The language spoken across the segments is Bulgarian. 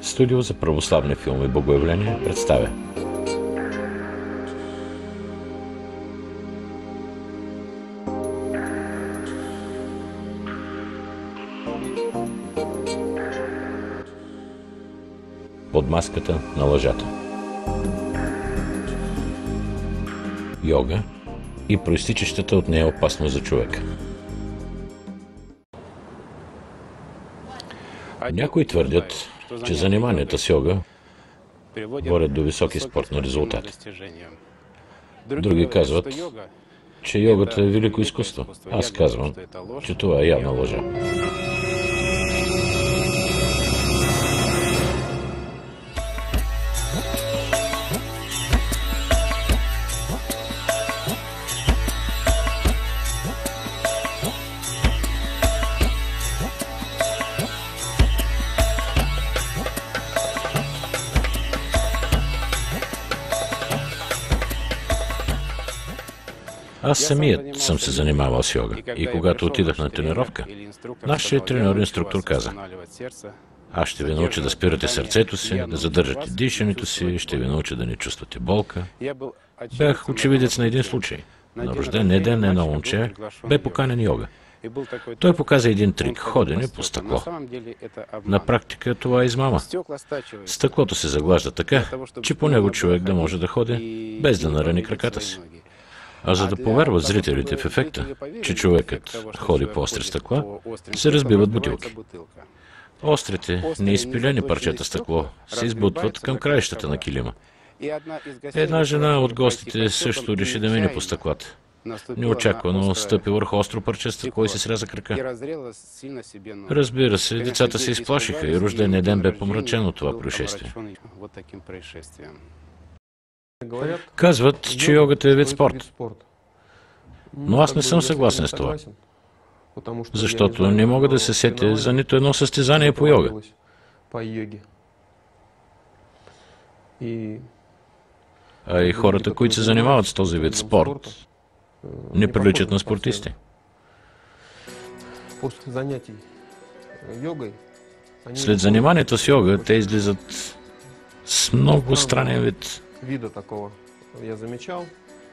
Студио за православни филми и богоявления представя. Под маската на лъжата. Йога и проистичащата от нея опасност за човека. Някои твърдят, че заниманията с йога водят до високи спортни резултати. Други казват, че йогата е велико изкуство. Аз казвам, че това е явна лъжа. Аз самият съм се занимавал с йога и когато отидах на тренировка, нашият треньор-инструктор каза: аз ще ви науча да спирате сърцето си, да задържате дишането си, ще ви науча да не чувствате болка. Бях очевидец на един случай. На рождения ден на едно момче бе поканен йога. Той показа един трик – ходене по стъкло. На практика това е измама. Стъклото се заглажда така, че по него човек да може да ходи, без да нарани краката си. А за да повярват зрителите в ефекта, че човекът ходи по остри стъкла, се разбиват бутилки. Острите, неизпилени парчета стъкло се избутват към краищата на килима. Една жена от гостите също реши да мине по стъклата. Неочаквано стъпи върху остро парче стъкло и се сряза крака. Разбира се, децата се изплашиха и рождения ден бе помрачен от това происшествие. Казват, че йогата е вид спорт. Но аз не съм съгласен с това. Защото не мога да се сетя за нито едно състезание по йога. А и хората, които се занимават с този вид спорт, не приличат на спортисти. След заниманието с йога, те излизат с много странен вид.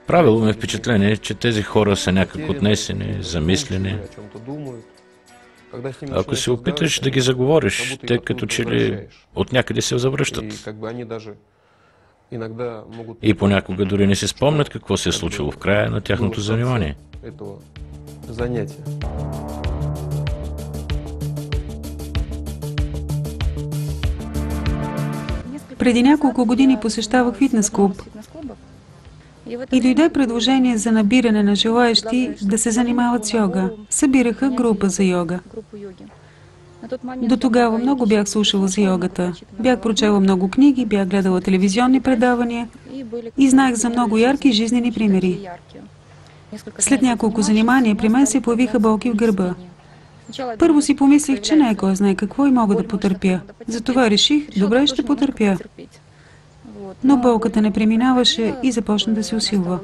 Правило ме впечатление, че тези хора са някак отнесени, замислени. Ако се опиташ да ги заговориш, те като че ли от някъде се завръщат. И понякога дори не си спомнят какво се е случило в края на тяхното занимание. Преди няколко години посещавах фитнес клуб и дойде предложение за набиране на желаещи да се занимават с йога. Събираха група за йога. До тогава много бях слушала за йогата. Бях прочела много книги, бях гледала телевизионни предавания и знаех за много ярки жизнени примери. След няколко занимания при мен се появиха болки в гърба. Първо си помислих, че не е кой знае какво и мога да потърпя. Затова реших, добре, ще потърпя. Но болката не преминаваше и започна да се усилва.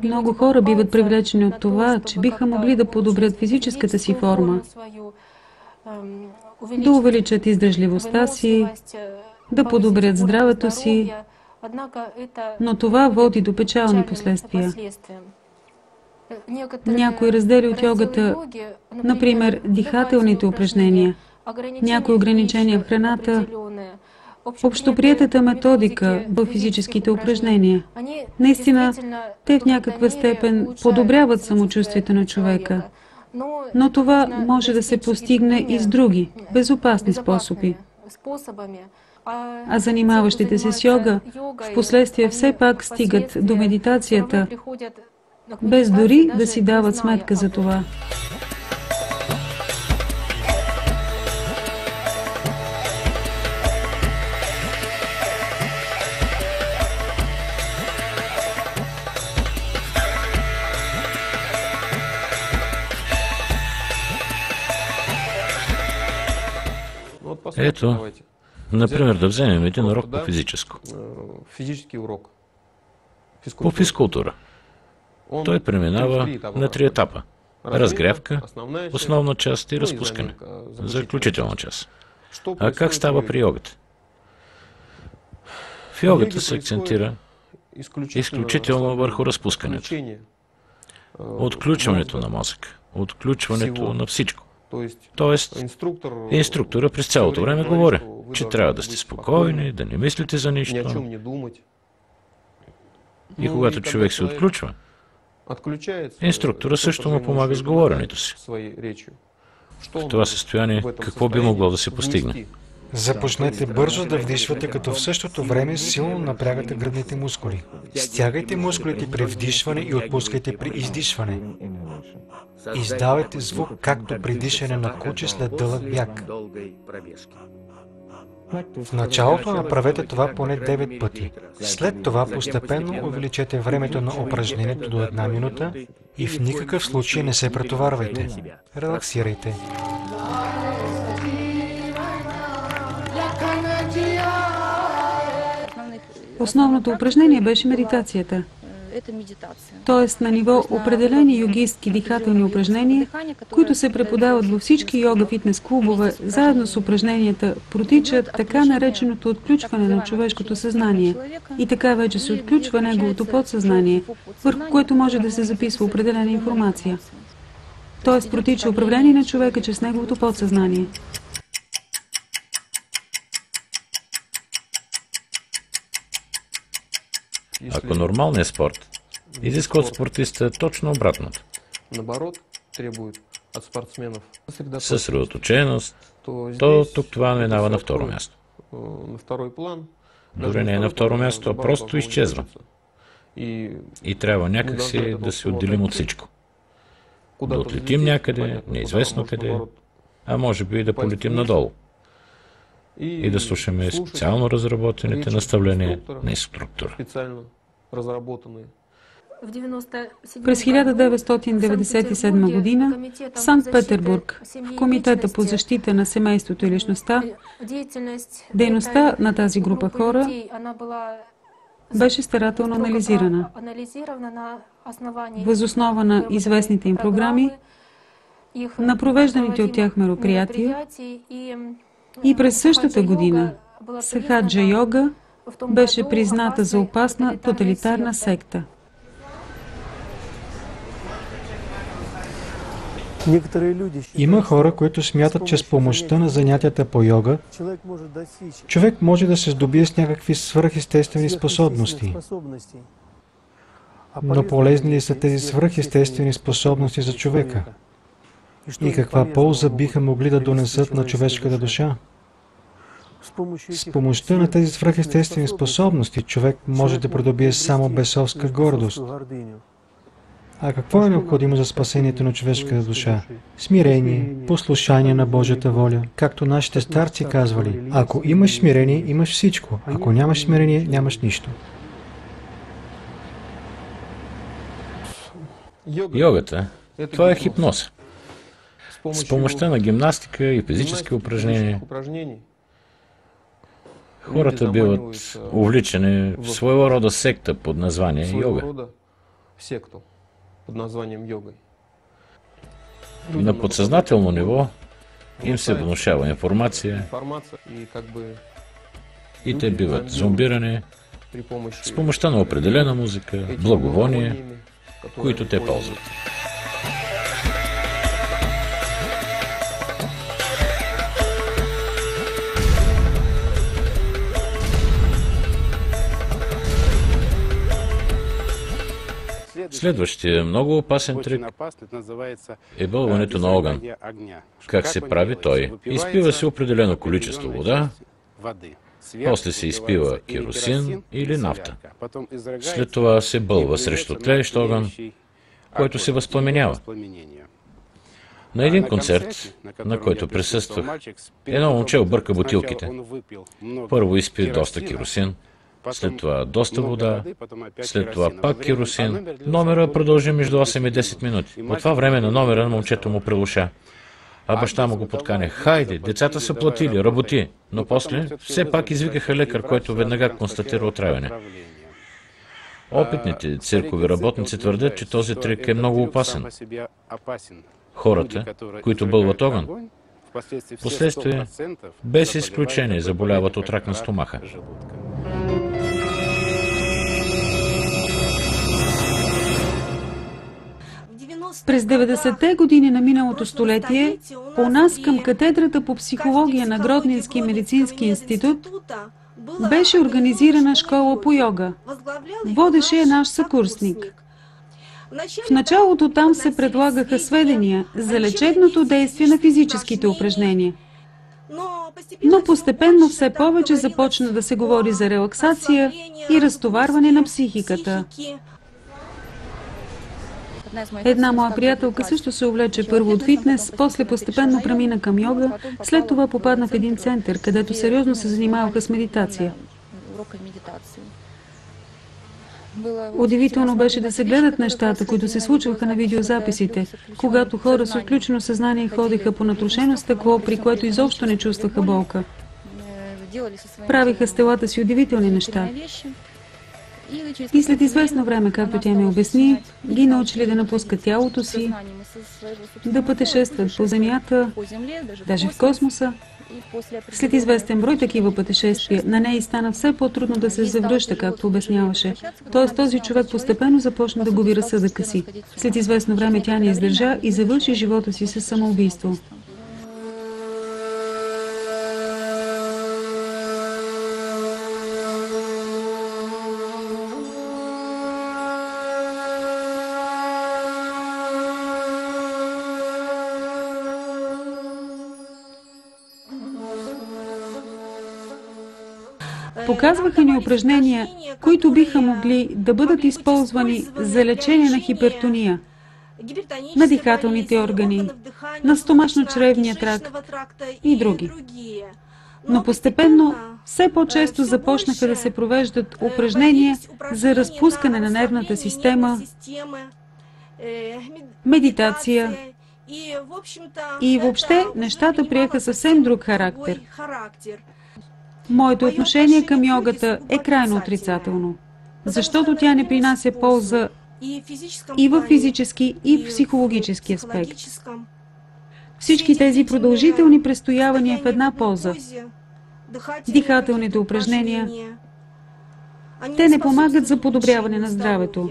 Много хора биват привлечени от това, че биха могли да подобрят физическата си форма, да увеличат издръжливостта си, да подобрят здравето си, но това води до печални последствия. Някои раздели от йогата, например дихателните упражнения, някои ограничения в храната, общоприетата методика в физическите упражнения. Наистина, те в някаква степен подобряват самочувствието на човека, но това може да се постигне и с други, безопасни способи. А занимаващите се с йога, в последствие все пак стигат до медитацията, без дори да си дават сметка за това. Ето, например, да вземем един урок по физическо. По физкултура. Той преминава на 3 етапа. Разгрявка, основна част и разпускане. Заключителна част. А как става при йогата? В йогата се акцентира изключително върху разпускането, отключването на мозъка, отключването на всичко. Тоест, инструктора през цялото време говори, че трябва да сте спокойни, да не мислите за нищо. И когато човек се отключва, инструктора също му помага с говоренето си. В това състояние какво би могло да се постигне? Започнете бързо да вдишвате, като в същото време силно напрягате гръдните мускули. Стягайте мускулите при вдишване и отпускайте при издишване. Издавайте звук, както при дишане на куче след дълъг бяг. В началото направете това поне 9 пъти. След това постепенно увеличете времето на упражнението до 1 минута и в никакъв случай не се претоварвайте. Релаксирайте. Основното упражнение беше медитацията. Тоест на ниво определени йогистки дихателни упражнения, които се преподават във всички йога фитнес клубове, заедно с упражненията, протичат така нареченото отключване на човешкото съзнание. И така вече се отключва неговото подсъзнание, върху което може да се записва определена информация. Тоест протича управление на човека чрез неговото подсъзнание. Ако нормалният спорт изисква от спортиста точно обратното. Съсредоточеност, то тук това минава на второ място. Дори не е на второ място, а просто изчезва. И трябва някакси да се отделим от всичко. Да отлетим някъде, неизвестно къде, а може би и да полетим надолу. И да слушаме специално разработените наставления на инструктора. През 1997 година в Санкт-Петербург, в Комитета по защита на семейството и личността, дейността на тази група хора беше старателно анализирана. Въз основа на известните им програми, на провежданите от тях мероприятия и през същата година Сахаджа йога беше призната за опасна тоталитарна секта. Има хора, които смятат, че с помощта на занятията по йога, човек може да се здобие с някакви свръхестествени способности. Но полезни ли са тези свръхестествени способности за човека? И каква полза биха могли да донесат на човешката душа? С помощта на тези свръхестествени способности човек може да придобие само бесовска гордост. А какво е необходимо за спасението на човешката душа? Смирение, послушание на Божията воля. Както нашите старци казвали, ако имаш смирение, имаш всичко. Ако нямаш смирение, нямаш нищо. Йогата, това е хипноза. С помощта на гимнастика и физически упражнения хората биват увличани в своего рода секта под название йога. На подсъзнателно ниво им се внушава информация и те биват зомбирани с помощта на определена музика, благовония, които те ползват. Следващия много опасен трик е бълването на огън. Как се прави той? Изпива се определено количество вода, после се изпива керосин или нафта. След това се бълва срещу тлеещ огън, който се възпламенява. На един концерт, на който присъствах, едно момче обърка бутилките. Първо изпи доста керосин, след това доста вода, след това пак керосин. Номера продължи между 8 и 10 минути. По това време на номера на момчето му прилуша. А баща му го подканя: хайде, децата са платили, работи. Но после все пак извикаха лекар, който веднага констатира отравяне. Опитните циркови работници твърдят, че този трик е много опасен. Хората, които бълват огън, Последствие, без изключение, заболяват от рак на стомаха. През 90-те години на миналото столетие у нас към катедрата по психология на Гродненски медицински институт беше организирана школа по йога. Водеше я наш съкурсник. В началото там се предлагаха сведения за лечебното действие на физическите упражнения. Но постепенно все повече започна да се говори за релаксация и разтоварване на психиката. Една моя приятелка също се увлече първо от фитнес, после постепенно премина към йога, след това попадна в един център, където сериозно се занимаваха с медитация. Удивително беше да се гледат нещата, които се случваха на видеозаписите, когато хора с отключено съзнание ходеха по натрушено стъкло, при което изобщо не чувстваха болка. Правиха с телата си удивителни неща. И след известно време, както тя ми обясни, ги научили да напускат тялото си, да пътешестват по Земята, даже в космоса. След известен брой такива пътешествия, на нея стана все по-трудно да се завръща, както обясняваше. Тоест този човек постепенно започна да губи разсъдъка си. След известно време тя не издържа и завърши живота си със самоубийство. Показваха ни упражнения, които биха могли да бъдат използвани за лечение на хипертония, на дихателните органи, на стомашно-чревния тракт и други. Но постепенно все по-често започнаха да се провеждат упражнения за разпускане на нервната система, медитация и въобще нещата приеха съвсем друг характер. Моето отношение към йогата е крайно отрицателно, защото тя не принася полза и в физически, и в психологически аспект. Всички тези продължителни престоявания в една поза, дихателните упражнения, те не помагат за подобряване на здравето,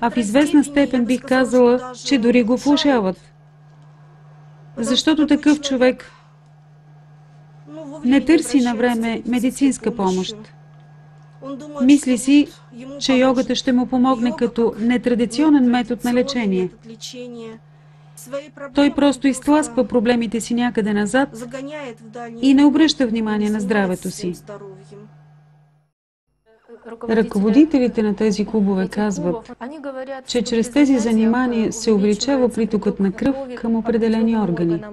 а в известна степен бих казала, че дори го влошават. Защото такъв човек не търси на време медицинска помощ. Мисли си, че йогата ще му помогне като нетрадиционен метод на лечение. Той просто изтласква проблемите си някъде назад и не обръща внимание на здравето си. Ръководителите на тези клубове казват, че чрез тези занимания се увеличава притокът на кръв към определени органи,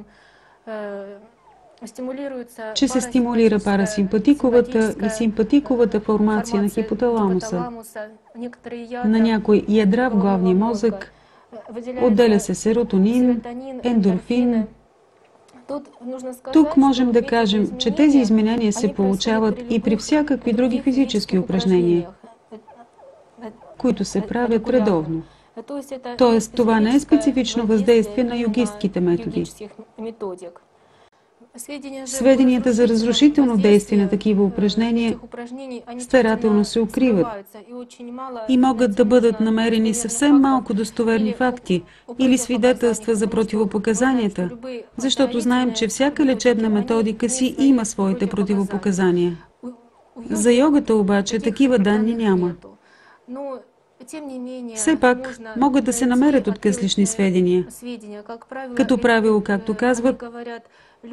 че се стимулира парасимпатиковата и симпатиковата формация на хипоталамуса. На някои ядра в главния мозък отделя се серотонин, ендорфин. Тук можем да кажем, че тези изменения се получават и при всякакви други физически упражнения, които се правят редовно. Тоест, това не е специфично въздействие на йогистките методи. Сведенията за разрушително действие на такива упражнения старателно се укриват и могат да бъдат намерени съвсем малко достоверни факти или свидетелства за противопоказанията, защото знаем, че всяка лечебна методика си има своите противопоказания. За йогата обаче такива данни няма. Все пак могат да се намерят откъслични сведения. Като правило, както казват,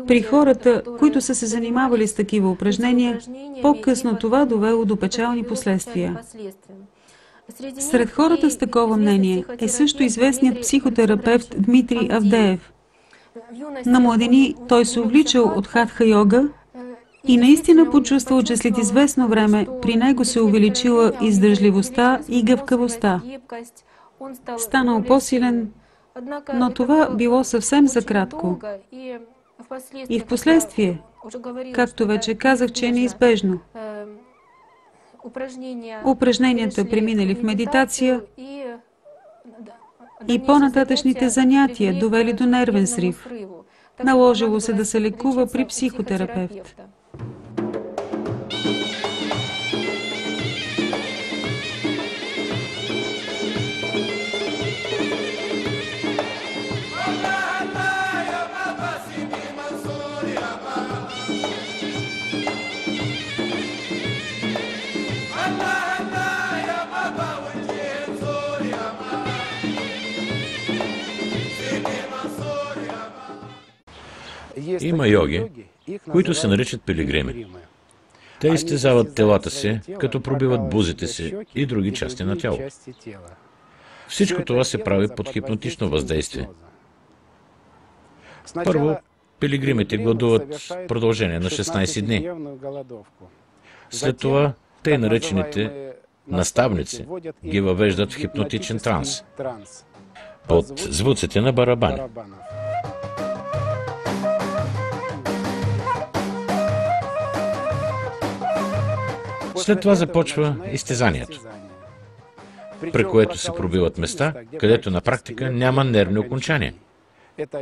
при хората, които са се занимавали с такива упражнения, по-късно това довело до печални последствия. Сред хората с такова мнение е също известният психотерапевт Дмитрий Авдеев. На младени той се увличал от хатха йога и наистина почувствал, че след известно време при него се увеличила издържливостта и гъвкавостта. Станал по-силен, но това било съвсем за кратко. И в последствие, както вече казах, че е неизбежно. Упражненията преминали в медитация и по-нататъчните занятия довели до нервен срив. Наложило се да се лекува при психотерапевт. Има йоги, които се наричат пилигрими. Те изтезават телата си, като пробиват бузите си и други части на тяло. Всичко това се прави под хипнотично въздействие. Първо, пилигримите гладуват в продължение на 16 дни. След това, тъй наречените наставници ги въвеждат в хипнотичен транс под звуците на барабани. След това започва изтезанието, при което се пробиват места, където на практика няма нервни окончания.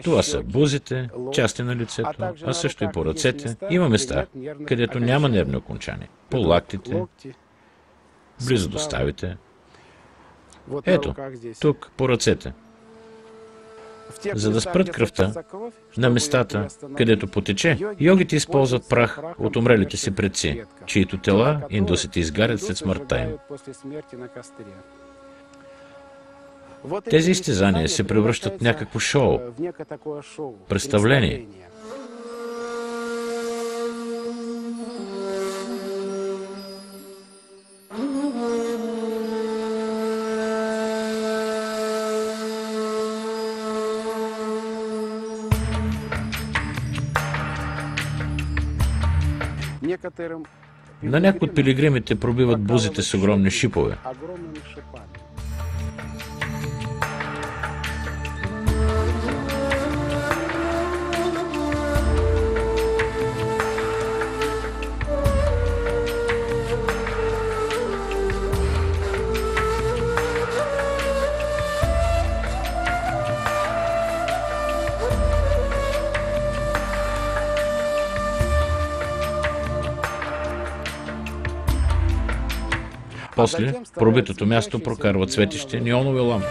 Това са бузите, части на лицето, а също и по ръцете. Има места, където няма нервни окончания. По лактите, близо до ставите. Ето, тук, по ръцете. За да спрат кръвта на местата, където потече, йогите използват прах от умрелите си предци, чието тела индусите изгарят след смъртта им. Тези изтезания се превръщат в някакво шоу, представление. На някои от пилигримите пробиват бузите с огромни шипове. После, в пробитото място прокарват светещи неонови лампи.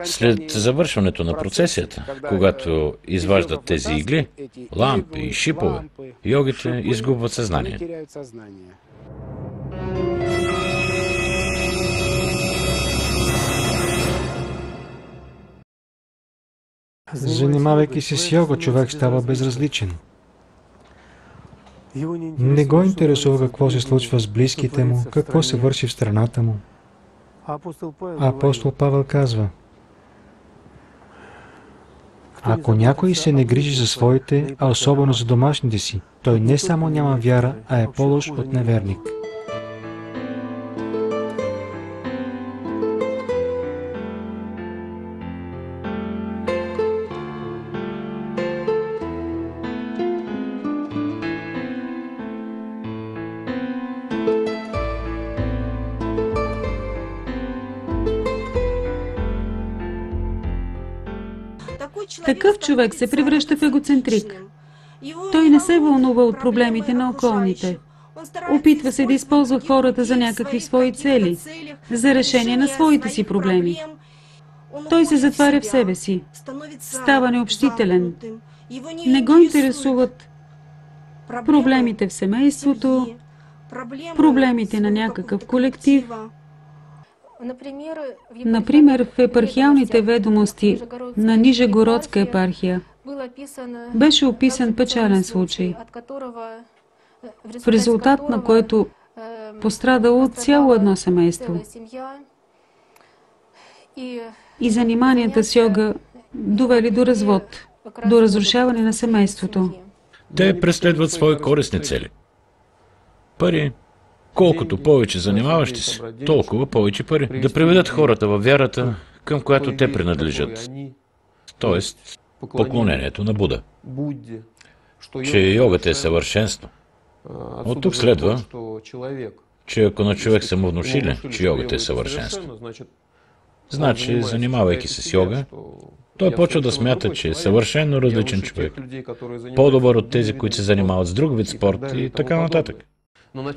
След завършването на процесията, когато изваждат тези игли, лампи и шипове, йогите изгубват съзнание. Занимавайки се с йога, човек става безразличен. Не го интересува какво се случва с близките му, какво се върши в страната му. Апостол Павел казва: ако някой се не грижи за своите, а особено за домашните си, той не само няма вяра, а е по-лош от неверник. Такъв човек се превръща в егоцентрик. Той не се вълнува от проблемите на околните. Опитва се да използва хората за някакви свои цели, за решение на своите си проблеми. Той се затваря в себе си, става необщителен. Не го интересуват проблемите в семейството, проблемите на някакъв колектив. Например, в епархиалните ведомости на Нижегородска епархия беше описан печален случай, в резултат на който пострадало цяло едно семейство. И заниманията с йога довели до развод, до разрушаване на семейството. Те преследват свои корисни цели. Пари, Колкото повече занимаващи се, толкова повече пари. Да приведат хората във вярата, към която те принадлежат. Тоест, поклонението на Буда. Че йогата е съвършенство. От тук следва, че ако на човек са му внушили, че йогата е съвършенство, значи, занимавайки се с йога, той почва да смята, че е съвършено различен човек. По-добър от тези, които се занимават с друг вид спорт и така нататък.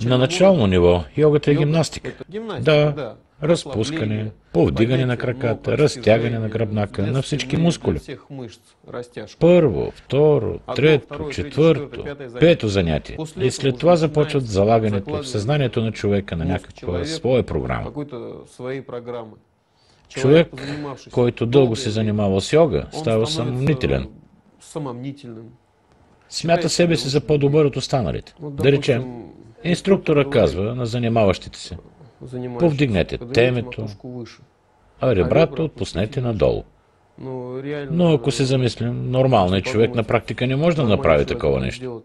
На начално ниво йогата е гимнастика. Да, разпускане, повдигане на краката, разтягане на гръбнака, на всички мускули. Първо, второ, трето, четвърто, пето занятие. И след това започват залагането в съзнанието на човека на някаква своя програма. Човек, който дълго се занимава с йога, става самомнителен. Смята себе си за по-добър от останалите. Да речем, инструктора казва на занимаващите се: повдигнете темето, а ребрата отпуснете надолу. Но ако се замислим, нормалният човек на практика не може да направи такова нещо.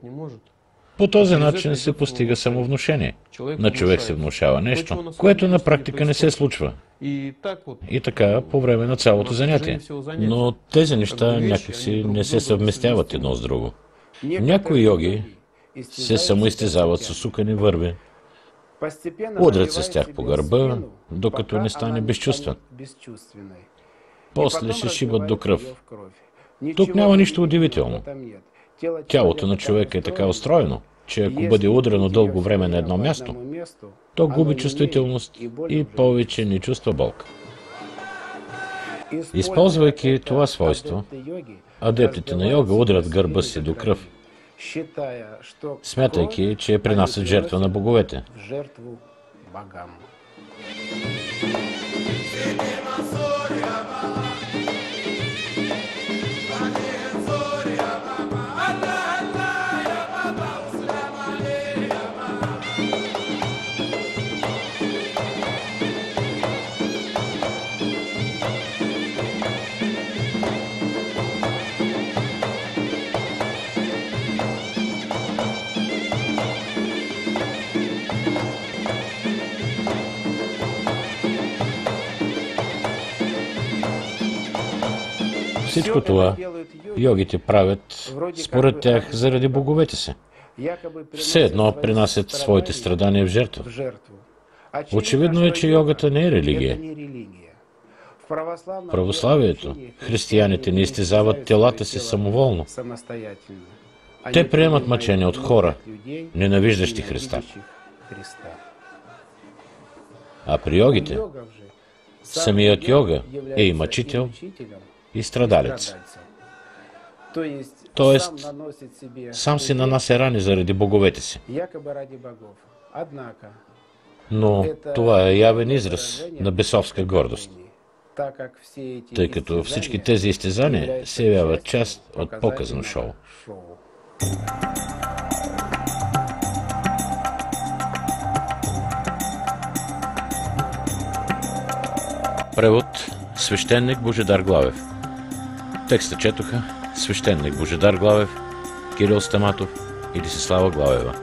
По този начин се постига самовнушение. На човек се внушава нещо, което на практика не се случва. И така по време на цялото занятие. Но тези неща някакси не се съвместяват едно с друго. Някои йоги се самоизтезават с усукани върви, удрят се с тях по гърба, докато не стане безчувствен. После се шибат до кръв. Тук няма нищо удивително. Тялото на човека е така устроено, че ако бъде удрено дълго време на едно място, то губи чувствителност и повече не чувства болка. Използвайки това свойство, адептите на йога удрят гърба си до кръв, смятайки, че принасят жертва на боговете. Всичко това йогите правят, според тях, заради боговете си. Все едно принасят своите страдания в жертва. Очевидно е, че йогата не е религия. В православието християните не изтезават телата си самоволно. Те приемат мъчения от хора, ненавиждащи Христа. А при йогите, самият йога е и мъчител, и страдалец. Тоест, сам си нанася рани заради боговете си. Но това е явен израз на бесовска гордост, тъй като всички тези изтезания се явяват част от показно шоу. Превод свещеник Божидар Главев. Текста четоха свещеник Божидар Главев, Кирил Стаматов и Десислава Главева.